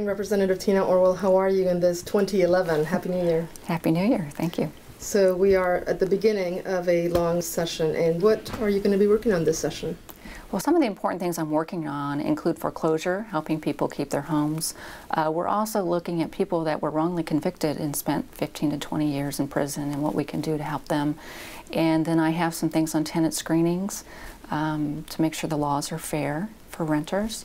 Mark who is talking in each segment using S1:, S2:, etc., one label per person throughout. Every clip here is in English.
S1: Representative Tina Orwall, how are you in this 2011? Happy New Year.
S2: Happy New Year. Thank you.
S1: So we are at the beginning of a long session, and what are you going to be working on this session?
S2: Well, some of the important things I'm working on include foreclosure, helping people keep their homes. We're also looking at people that were wrongly convicted and spent 15 to 20 years in prison and what we can do to help them. And then I have some things on tenant screenings to make sure the laws are fair for renters,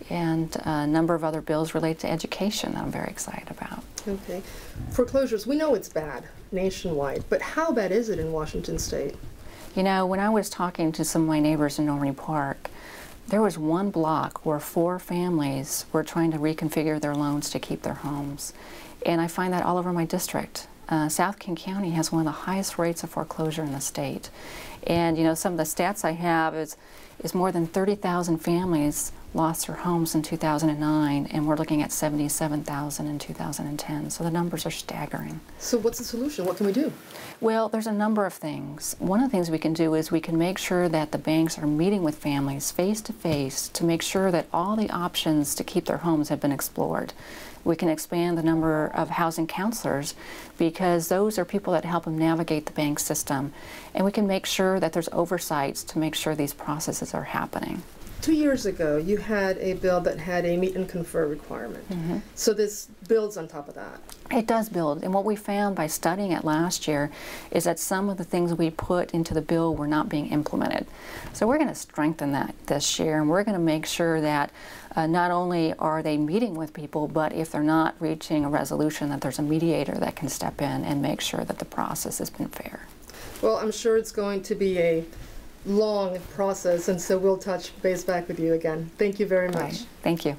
S2: and a number of other bills related to education that I'm very excited about.
S1: Okay. Foreclosures, we know it's bad nationwide, but how bad is it in Washington State?
S2: You know, when I was talking to some of my neighbors in Normandy Park, there was one block where 4 families were trying to reconfigure their loans to keep their homes. And I find that all over my district. South King County has one of the highest rates of foreclosure in the state. And you know, some of the stats I have is more than 30,000 families lost their homes in 2009, and we're looking at 77,000 in 2010. So the numbers are staggering.
S1: So what's the solution? What can we do?
S2: Well, there's a number of things. One of the things we can do is we can make sure that the banks are meeting with families face to face to make sure that all the options to keep their homes have been explored. We can expand the number of housing counselors because those are people that help them navigate the bank system. And we can make sure that there's oversights to make sure these processes are happening.
S1: 2 years ago, you had a bill that had a meet and confer requirement. So this builds on top of that.
S2: It does build, and what we found by studying it last year is that some of the things we put into the bill were not being implemented. So we're going to strengthen that this year, and we're going to make sure that not only are they meeting with people, but if they're not reaching a resolution, that there's a mediator that can step in and make sure that the process has been fair.
S1: Well, I'm sure it's going to be a long process, and so we'll touch base back with you again. Thank you very much.
S2: Right. Thank you.